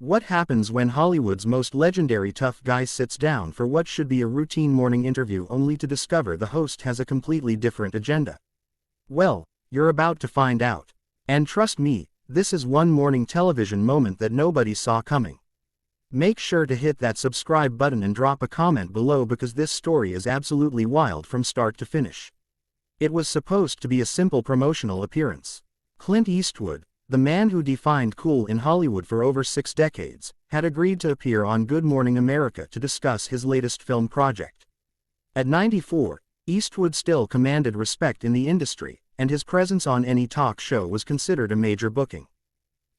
What happens when Hollywood's most legendary tough guy sits down for what should be a routine morning interview only to discover the host has a completely different agenda? Well, you're about to find out. And trust me, this is one morning television moment that nobody saw coming. Make sure to hit that subscribe button and drop a comment below because this story is absolutely wild from start to finish. It was supposed to be a simple promotional appearance. Clint Eastwood, the man who defined cool in Hollywood for over 6 decades, had agreed to appear on Good Morning America to discuss his latest film project. At 94, Eastwood still commanded respect in the industry, and his presence on any talk show was considered a major booking.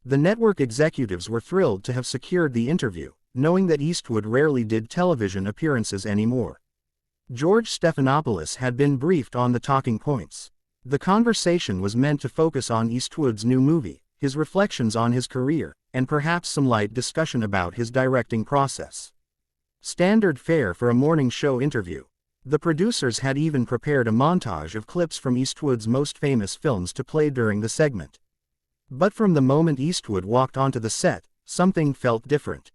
The network executives were thrilled to have secured the interview, knowing that Eastwood rarely did television appearances anymore. George Stephanopoulos had been briefed on the talking points. The conversation was meant to focus on Eastwood's new movie, his reflections on his career, and perhaps some light discussion about his directing process. Standard fare for a morning show interview. The producers had even prepared a montage of clips from Eastwood's most famous films to play during the segment. But from the moment Eastwood walked onto the set, something felt different.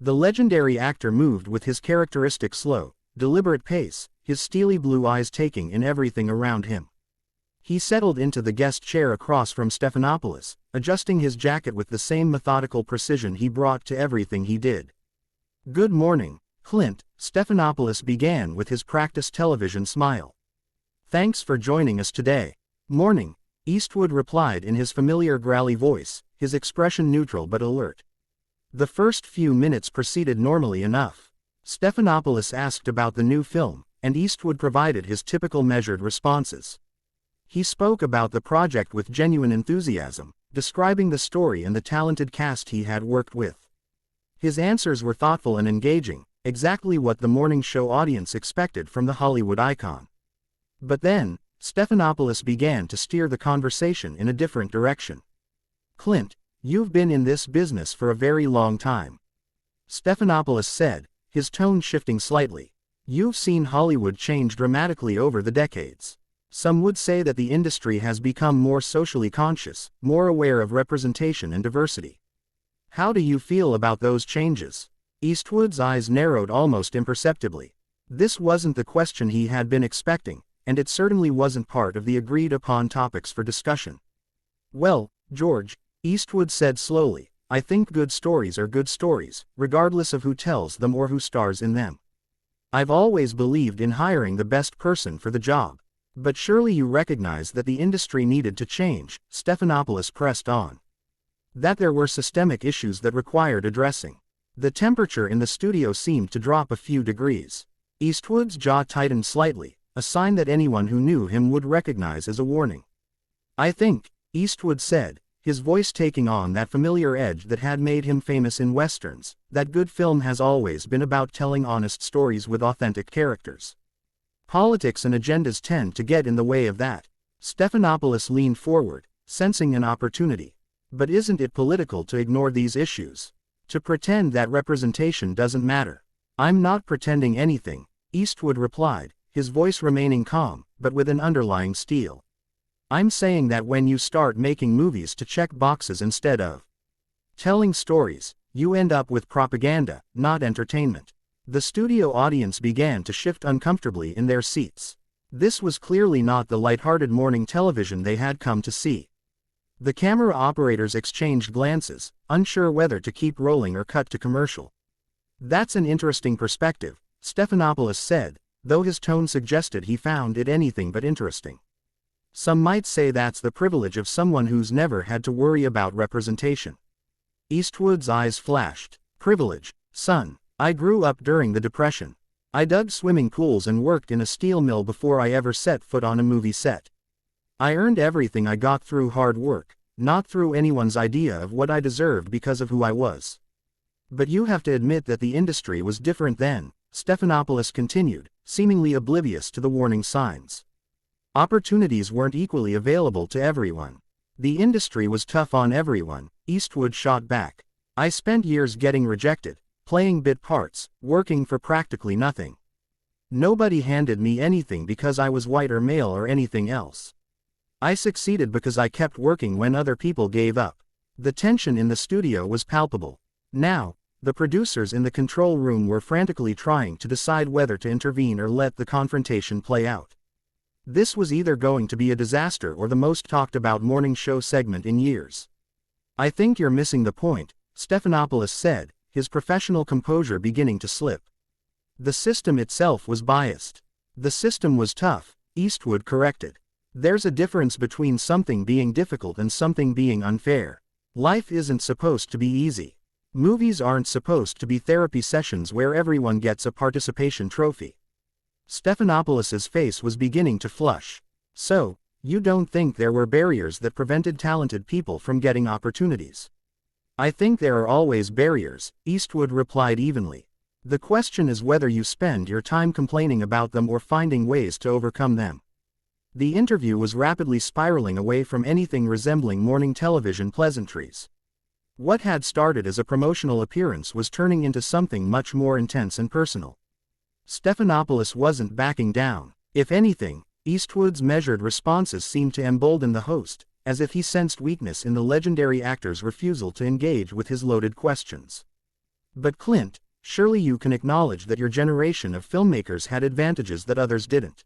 The legendary actor moved with his characteristic slow, deliberate pace, his steely blue eyes taking in everything around him. He settled into the guest chair across from Stephanopoulos, adjusting his jacket with the same methodical precision he brought to everything he did. "Good morning, Clint," Stephanopoulos began with his practiced television smile. "Thanks for joining us today." "Morning," Eastwood replied in his familiar growly voice, his expression neutral but alert. The first few minutes proceeded normally enough. Stephanopoulos asked about the new film, and Eastwood provided his typical measured responses. He spoke about the project with genuine enthusiasm, describing the story and the talented cast he had worked with. His answers were thoughtful and engaging, exactly what the morning show audience expected from the Hollywood icon. But then, Stephanopoulos began to steer the conversation in a different direction. "Clint, you've been in this business for a very long time," Stephanopoulos said, his tone shifting slightly. "You've seen Hollywood change dramatically over the decades. Some would say that the industry has become more socially conscious, more aware of representation and diversity. How do you feel about those changes?" Eastwood's eyes narrowed almost imperceptibly. This wasn't the question he had been expecting, and it certainly wasn't part of the agreed-upon topics for discussion. "Well, George," Eastwood said slowly, "I think good stories are good stories, regardless of who tells them or who stars in them. I've always believed in hiring the best person for the job. But surely you recognize that the industry needed to change," Stephanopoulos pressed on. "That there were systemic issues that required addressing." The temperature in the studio seemed to drop a few degrees. Eastwood's jaw tightened slightly, a sign that anyone who knew him would recognize as a warning. "I think," Eastwood said, his voice taking on that familiar edge that had made him famous in westerns, "that good film has always been about telling honest stories with authentic characters. Politics and agendas tend to get in the way of that." Stephanopoulos leaned forward, sensing an opportunity. "But isn't it political to ignore these issues? To pretend that representation doesn't matter?" "I'm not pretending anything," Eastwood replied, his voice remaining calm, but with an underlying steel. "I'm saying that when you start making movies to check boxes instead of telling stories, you end up with propaganda, not entertainment." The studio audience began to shift uncomfortably in their seats. This was clearly not the lighthearted morning television they had come to see. The camera operators exchanged glances, unsure whether to keep rolling or cut to commercial. "That's an interesting perspective," Stephanopoulos said, though his tone suggested he found it anything but interesting. "Some might say that's the privilege of someone who's never had to worry about representation." Eastwood's eyes flashed. "Privilege, son. I grew up during the Depression. I dug swimming pools and worked in a steel mill before I ever set foot on a movie set. I earned everything I got through hard work, not through anyone's idea of what I deserved because of who I was." "But you have to admit that the industry was different then," Stephanopoulos continued, seemingly oblivious to the warning signs. "Opportunities weren't equally available to everyone. The industry was tough on everyone," Eastwood shot back. "I spent years getting rejected, playing bit parts, working for practically nothing. Nobody handed me anything because I was white or male or anything else. I succeeded because I kept working when other people gave up." The tension in the studio was palpable. Now, the producers in the control room were frantically trying to decide whether to intervene or let the confrontation play out. This was either going to be a disaster or the most talked about morning show segment in years. "I think you're missing the point," Stephanopoulos said, his professional composure beginning to slip. "The system itself was biased." "The system was tough," Eastwood corrected. "There's a difference between something being difficult and something being unfair. Life isn't supposed to be easy. Movies aren't supposed to be therapy sessions where everyone gets a participation trophy." Stephanopoulos's face was beginning to flush. "So, you don't think there were barriers that prevented talented people from getting opportunities?" "I think there are always barriers," Eastwood replied evenly. "The question is whether you spend your time complaining about them or finding ways to overcome them." The interview was rapidly spiraling away from anything resembling morning television pleasantries. What had started as a promotional appearance was turning into something much more intense and personal. Stephanopoulos wasn't backing down. If anything, Eastwood's measured responses seemed to embolden the host, as if he sensed weakness in the legendary actor's refusal to engage with his loaded questions. "But Clint, surely you can acknowledge that your generation of filmmakers had advantages that others didn't."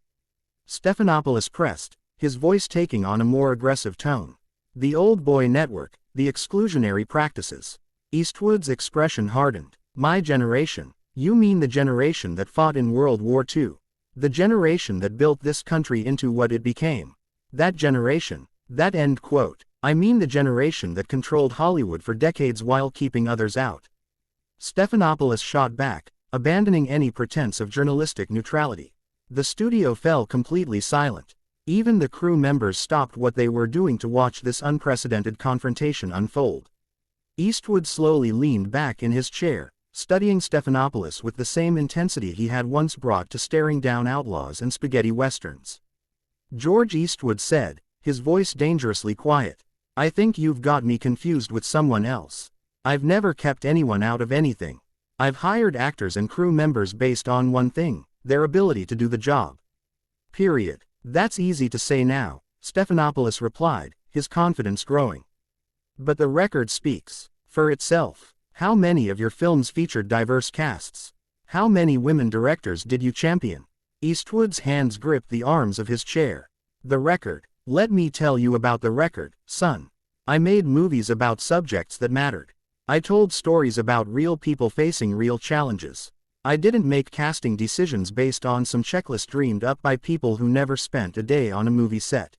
Stephanopoulos pressed, his voice taking on a more aggressive tone. "The old boy network, the exclusionary practices." Eastwood's expression hardened. "My generation? You mean the generation that fought in World War II? The generation that built this country into what it became? That generation? That end quote. I mean the generation that controlled Hollywood for decades while keeping others out." Stephanopoulos shot back, abandoning any pretense of journalistic neutrality. The studio fell completely silent. Even the crew members stopped what they were doing to watch this unprecedented confrontation unfold. Eastwood slowly leaned back in his chair, studying Stephanopoulos with the same intensity he had once brought to staring down outlaws and spaghetti westerns. "George," Eastwood said, his voice dangerously quiet, "I think you've got me confused with someone else. I've never kept anyone out of anything. I've hired actors and crew members based on one thing: their ability to do the job. Period." "That's easy to say now," Stephanopoulos replied, his confidence growing. "But the record speaks for itself. How many of your films featured diverse casts? How many women directors did you champion?" Eastwood's hands gripped the arms of his chair. "The record. Let me tell you about the record, son. I made movies about subjects that mattered. I told stories about real people facing real challenges. I didn't make casting decisions based on some checklist dreamed up by people who never spent a day on a movie set."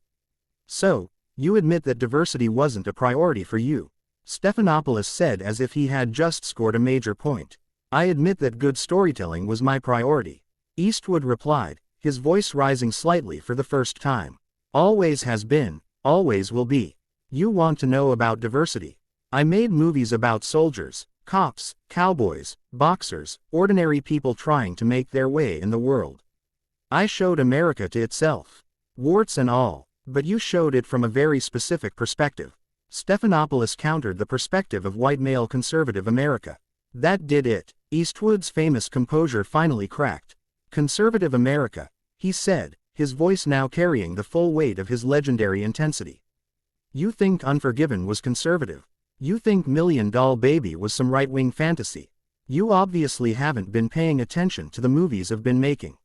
"So, you admit that diversity wasn't a priority for you?" Stephanopoulos said as if he had just scored a major point. "I admit that good storytelling was my priority," Eastwood replied, his voice rising slightly for the first time. "Always has been, always will be. You want to know about diversity? I made movies about soldiers, cops, cowboys, boxers, ordinary people trying to make their way in the world. I showed America to itself. Warts and all. But you showed it from a very specific perspective." Stephanopoulos countered the perspective of white male conservative America. "That did it." Eastwood's famous composure finally cracked. "Conservative America," he said, his voice now carrying the full weight of his legendary intensity. "You think Unforgiven was conservative? You think Million Doll Baby was some right-wing fantasy? You obviously haven't been paying attention to the movies I've been making."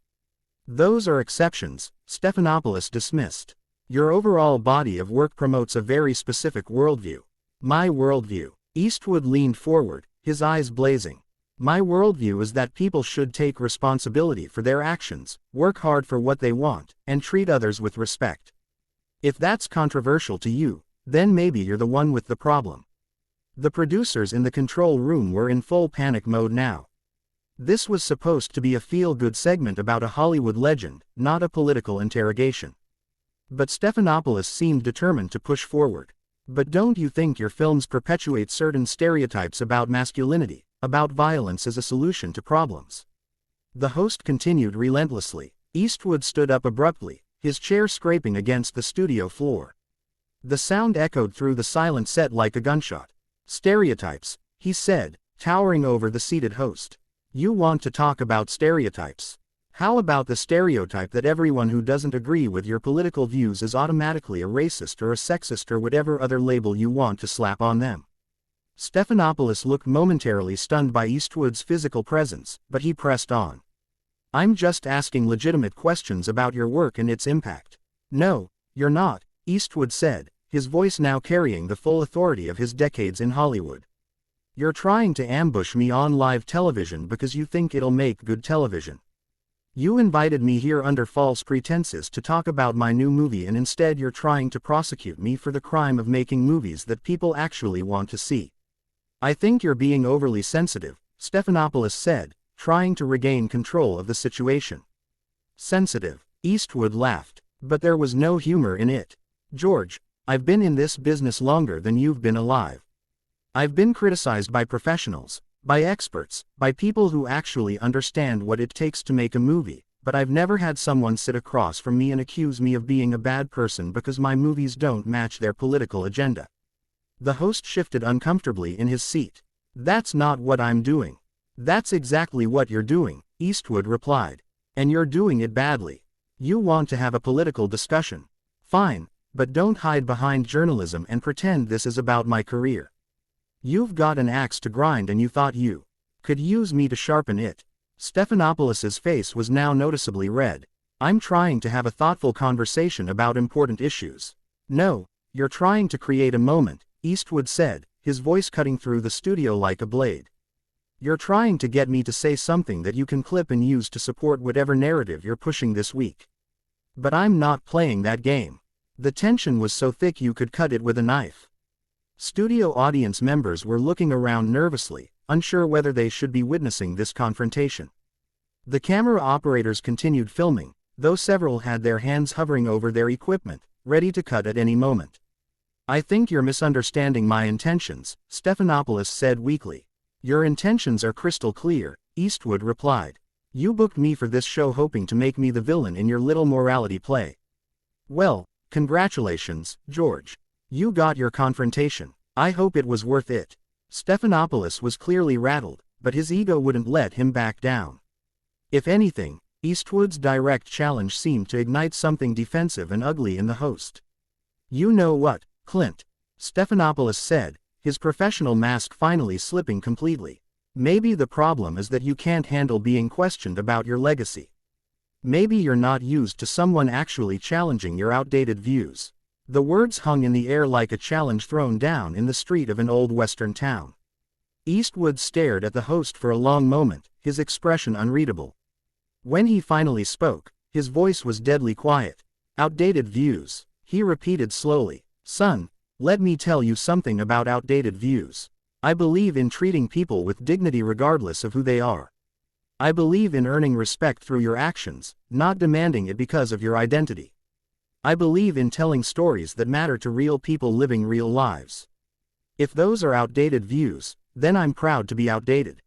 "Those are exceptions," Stephanopoulos dismissed. "Your overall body of work promotes a very specific worldview." "My worldview?" Eastwood leaned forward, his eyes blazing. "My worldview is that people should take responsibility for their actions, work hard for what they want, and treat others with respect. If that's controversial to you, then maybe you're the one with the problem." The producers in the control room were in full panic mode now. This was supposed to be a feel-good segment about a Hollywood legend, not a political interrogation. But Stephanopoulos seemed determined to push forward. "But don't you think your films perpetuate certain stereotypes about masculinity, about violence as a solution to problems?" The host continued relentlessly. Eastwood stood up abruptly, his chair scraping against the studio floor. The sound echoed through the silent set like a gunshot. "Stereotypes," he said, towering over the seated host. "You want to talk about stereotypes? How about the stereotype that everyone who doesn't agree with your political views is automatically a racist or a sexist or whatever other label you want to slap on them? Stephanopoulos looked momentarily stunned by Eastwood's physical presence, but he pressed on. I'm just asking legitimate questions about your work and its impact. No, you're not, Eastwood said, his voice now carrying the full authority of his decades in Hollywood. You're trying to ambush me on live television because you think it'll make good television. You invited me here under false pretenses to talk about my new movie, and instead you're trying to prosecute me for the crime of making movies that people actually want to see. I think you're being overly sensitive, Stephanopoulos said, trying to regain control of the situation. Sensitive, Eastwood laughed, but there was no humor in it. George, I've been in this business longer than you've been alive. I've been criticized by professionals, by experts, by people who actually understand what it takes to make a movie, but I've never had someone sit across from me and accuse me of being a bad person because my movies don't match their political agenda. The host shifted uncomfortably in his seat. That's not what I'm doing. That's exactly what you're doing, Eastwood replied. And you're doing it badly. You want to have a political discussion. Fine, but don't hide behind journalism and pretend this is about my career. You've got an axe to grind and you thought you could use me to sharpen it. Stephanopoulos's face was now noticeably red. I'm trying to have a thoughtful conversation about important issues. No, you're trying to create a moment, Eastwood said, his voice cutting through the studio like a blade. You're trying to get me to say something that you can clip and use to support whatever narrative you're pushing this week. But I'm not playing that game. The tension was so thick you could cut it with a knife. Studio audience members were looking around nervously, unsure whether they should be witnessing this confrontation. The camera operators continued filming, though several had their hands hovering over their equipment, ready to cut at any moment. I think you're misunderstanding my intentions, Stephanopoulos said weakly. Your intentions are crystal clear, Eastwood replied. You booked me for this show hoping to make me the villain in your little morality play. Well, congratulations, George. You got your confrontation. I hope it was worth it. Stephanopoulos was clearly rattled, but his ego wouldn't let him back down. If anything, Eastwood's direct challenge seemed to ignite something defensive and ugly in the host. You know what, Clint? Stephanopoulos said, his professional mask finally slipping completely. Maybe the problem is that you can't handle being questioned about your legacy. Maybe you're not used to someone actually challenging your outdated views. The words hung in the air like a challenge thrown down in the street of an old western town. Eastwood stared at the host for a long moment, his expression unreadable. When he finally spoke, his voice was deadly quiet. Outdated views, he repeated slowly. Son, let me tell you something about outdated views. I believe in treating people with dignity regardless of who they are. I believe in earning respect through your actions, not demanding it because of your identity. I believe in telling stories that matter to real people living real lives. If those are outdated views, then I'm proud to be outdated.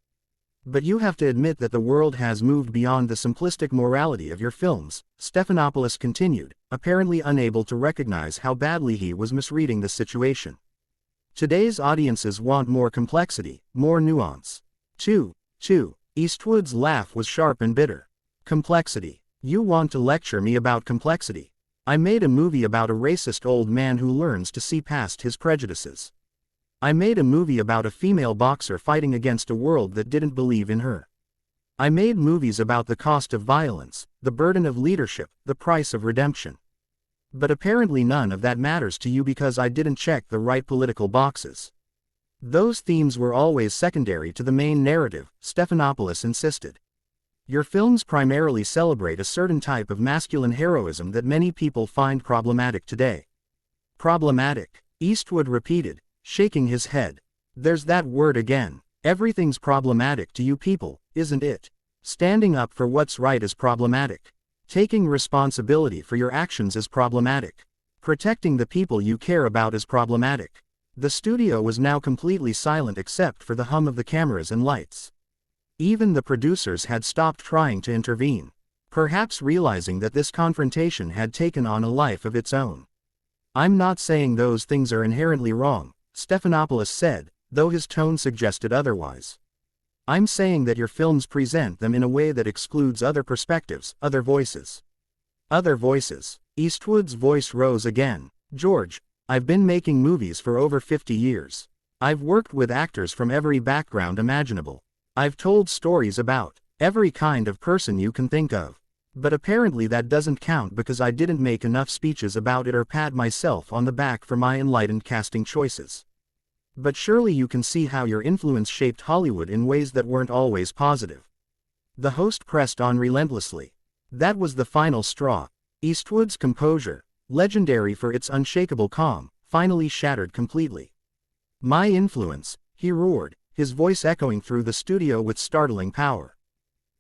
But you have to admit that the world has moved beyond the simplistic morality of your films, Stephanopoulos continued, apparently unable to recognize how badly he was misreading the situation. Today's audiences want more complexity, more nuance. Too, Eastwood's laugh was sharp and bitter. Complexity. You want to lecture me about complexity? I made a movie about a racist old man who learns to see past his prejudices. I made a movie about a female boxer fighting against a world that didn't believe in her. I made movies about the cost of violence, the burden of leadership, the price of redemption. But apparently none of that matters to you because I didn't check the right political boxes. Those themes were always secondary to the main narrative, Stephanopoulos insisted. Your films primarily celebrate a certain type of masculine heroism that many people find problematic today. Problematic, Eastwood repeated, shaking his head. There's that word again. Everything's problematic to you people, isn't it? Standing up for what's right is problematic. Taking responsibility for your actions is problematic. Protecting the people you care about is problematic. The studio was now completely silent except for the hum of the cameras and lights. Even the producers had stopped trying to intervene, perhaps realizing that this confrontation had taken on a life of its own. I'm not saying those things are inherently wrong, Stephanopoulos said, though his tone suggested otherwise. I'm saying that your films present them in a way that excludes other perspectives, other voices. Other voices. Eastwood's voice rose again. George, I've been making movies for over 50 years. I've worked with actors from every background imaginable. I've told stories about every kind of person you can think of. But apparently that doesn't count because I didn't make enough speeches about it or pat myself on the back for my enlightened casting choices. But surely you can see how your influence shaped Hollywood in ways that weren't always positive. The host pressed on relentlessly. That was the final straw. Eastwood's composure, legendary for its unshakable calm, finally shattered completely. My influence, he roared, his voice echoing through the studio with startling power.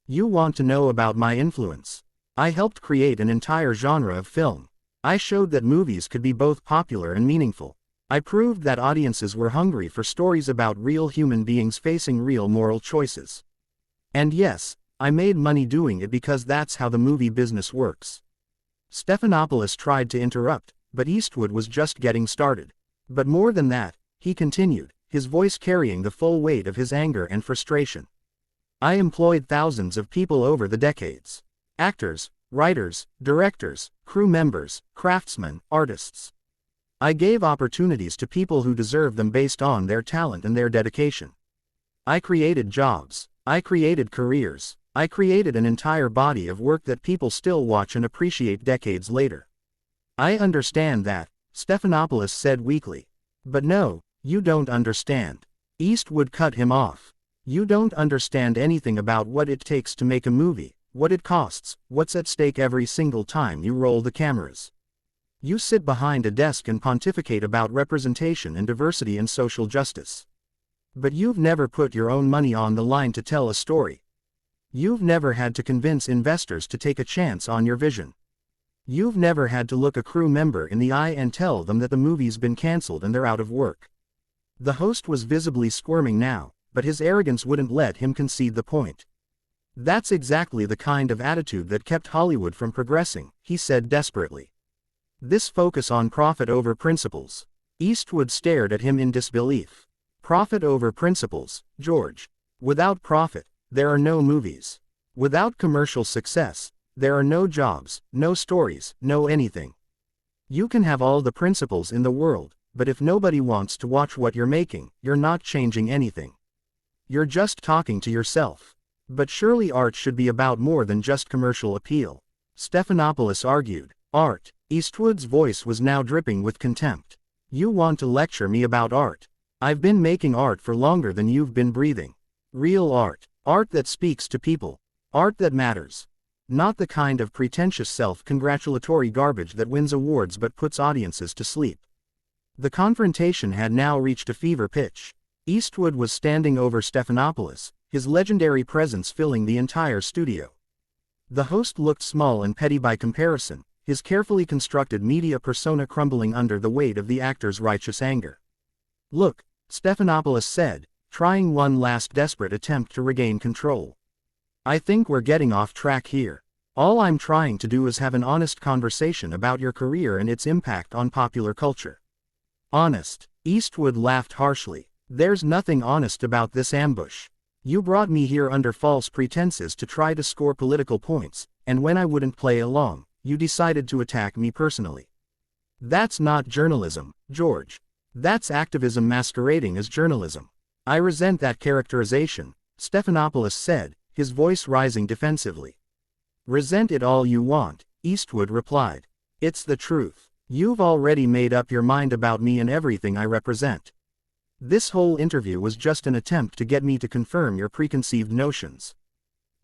You want to know about my influence? I helped create an entire genre of film. I showed that movies could be both popular and meaningful. I proved that audiences were hungry for stories about real human beings facing real moral choices. And yes, I made money doing it because that's how the movie business works. Stephanopoulos tried to interrupt, but Eastwood was just getting started. But more than that, he continued, his voice carrying the full weight of his anger and frustration. I employed thousands of people over the decades. Actors, writers, directors, crew members, craftsmen, artists. I gave opportunities to people who deserve them based on their talent and their dedication. I created jobs. I created careers. I created an entire body of work that people still watch and appreciate decades later. I understand that, Stephanopoulos said weakly. But no, you don't understand. Eastwood cut him off. You don't understand anything about what it takes to make a movie, what it costs, what's at stake every single time you roll the cameras. You sit behind a desk and pontificate about representation and diversity and social justice. But you've never put your own money on the line to tell a story. You've never had to convince investors to take a chance on your vision. You've never had to look a crew member in the eye and tell them that the movie's been cancelled and they're out of work. The host was visibly squirming now, but his arrogance wouldn't let him concede the point. That's exactly the kind of attitude that kept Hollywood from progressing, he said desperately. This focus on profit over principles. Eastwood stared at him in disbelief. Profit over principles, George. Without profit, there are no movies. Without commercial success, there are no jobs, no stories, no anything. You can have all the principles in the world, but if nobody wants to watch what you're making, you're not changing anything. You're just talking to yourself. But surely art should be about more than just commercial appeal. Stephanopoulos argued. Art. Eastwood's voice was now dripping with contempt. You want to lecture me about art? I've been making art for longer than you've been breathing. Real art. Art that speaks to people. Art that matters. Not the kind of pretentious self-congratulatory garbage that wins awards but puts audiences to sleep. The confrontation had now reached a fever pitch. Eastwood was standing over Stephanopoulos, his legendary presence filling the entire studio. The host looked small and petty by comparison, his carefully constructed media persona crumbling under the weight of the actor's righteous anger. Look, Stephanopoulos said, trying one last desperate attempt to regain control. I think we're getting off track here. All I'm trying to do is have an honest conversation about your career and its impact on popular culture. Honest? Eastwood laughed harshly. There's nothing honest about this ambush. You brought me here under false pretenses to try to score political points, and when I wouldn't play along, you decided to attack me personally. That's not journalism, George. That's activism masquerading as journalism. I resent that characterization, Stephanopoulos said, his voice rising defensively. Resent it all you want, Eastwood replied. It's the truth. You've already made up your mind about me and everything I represent. This whole interview was just an attempt to get me to confirm your preconceived notions.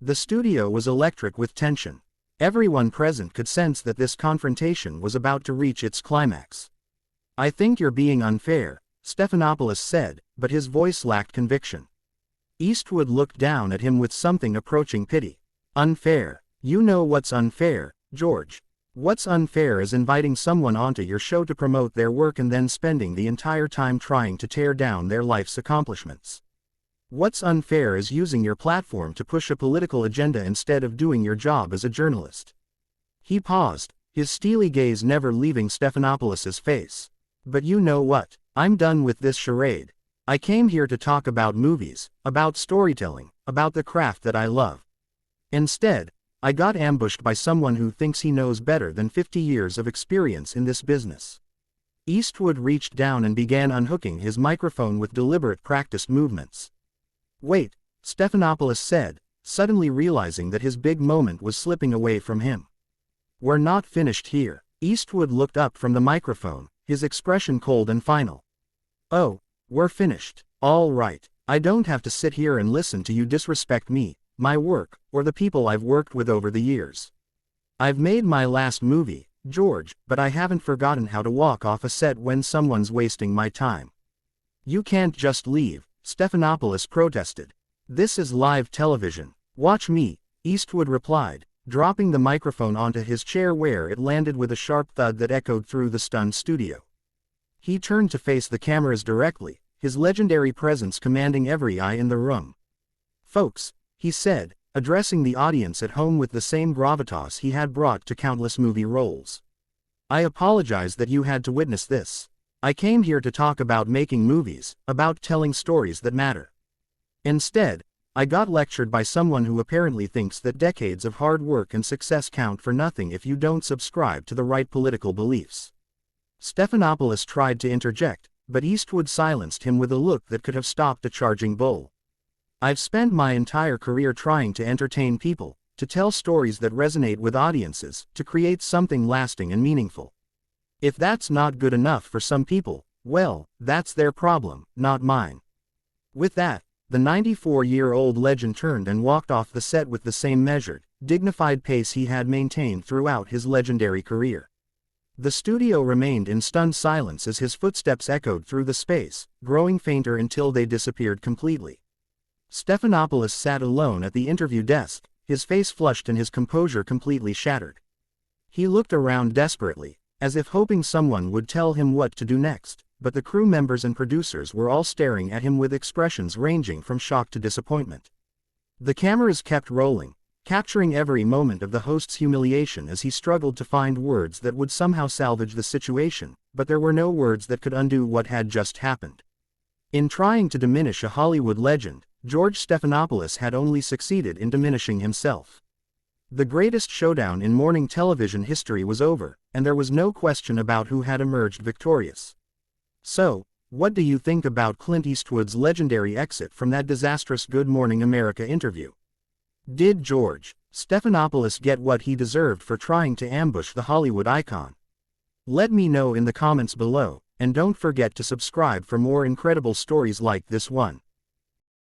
The studio was electric with tension. Everyone present could sense that this confrontation was about to reach its climax. I think you're being unfair, Stephanopoulos said, but his voice lacked conviction. Eastwood looked down at him with something approaching pity. Unfair? You know what's unfair, George. What's unfair is inviting someone onto your show to promote their work and then spending the entire time trying to tear down their life's accomplishments. What's unfair is using your platform to push a political agenda instead of doing your job as a journalist. He paused, his steely gaze never leaving Stephanopoulos' face. But you know what? I'm done with this charade. I came here to talk about movies, about storytelling, about the craft that I love. Instead, I got ambushed by someone who thinks he knows better than 50 years of experience in this business. Eastwood reached down and began unhooking his microphone with deliberate practiced movements. "Wait," Stephanopoulos said, suddenly realizing that his big moment was slipping away from him. "We're not finished here." Eastwood looked up from the microphone, his expression cold and final. "Oh, we're finished. All right. I don't have to sit here and listen to you disrespect me, my work, or the people I've worked with over the years. I've made my last movie, George, but I haven't forgotten how to walk off a set when someone's wasting my time." "You can't just leave," Stephanopoulos protested. "This is live television. Watch me," Eastwood replied, dropping the microphone onto his chair where it landed with a sharp thud that echoed through the stunned studio. He turned to face the cameras directly, his legendary presence commanding every eye in the room. "Folks," he said, addressing the audience at home with the same gravitas he had brought to countless movie roles. "I apologize that you had to witness this. I came here to talk about making movies, about telling stories that matter. Instead, I got lectured by someone who apparently thinks that decades of hard work and success count for nothing if you don't subscribe to the right political beliefs." Stephanopoulos tried to interject, but Eastwood silenced him with a look that could have stopped a charging bull. "I've spent my entire career trying to entertain people, to tell stories that resonate with audiences, to create something lasting and meaningful. If that's not good enough for some people, well, that's their problem, not mine." With that, the 94-year-old legend turned and walked off the set with the same measured, dignified pace he had maintained throughout his legendary career. The studio remained in stunned silence as his footsteps echoed through the space, growing fainter until they disappeared completely. Stephanopoulos sat alone at the interview desk, his face flushed and his composure completely shattered. He looked around desperately, as if hoping someone would tell him what to do next, but the crew members and producers were all staring at him with expressions ranging from shock to disappointment. The cameras kept rolling, capturing every moment of the host's humiliation as he struggled to find words that would somehow salvage the situation, but there were no words that could undo what had just happened. In trying to diminish a Hollywood legend, George Stephanopoulos had only succeeded in diminishing himself. The greatest showdown in morning television history was over, and there was no question about who had emerged victorious. So, what do you think about Clint Eastwood's legendary exit from that disastrous Good Morning America interview? Did George Stephanopoulos get what he deserved for trying to ambush the Hollywood icon? Let me know in the comments below, and don't forget to subscribe for more incredible stories like this one.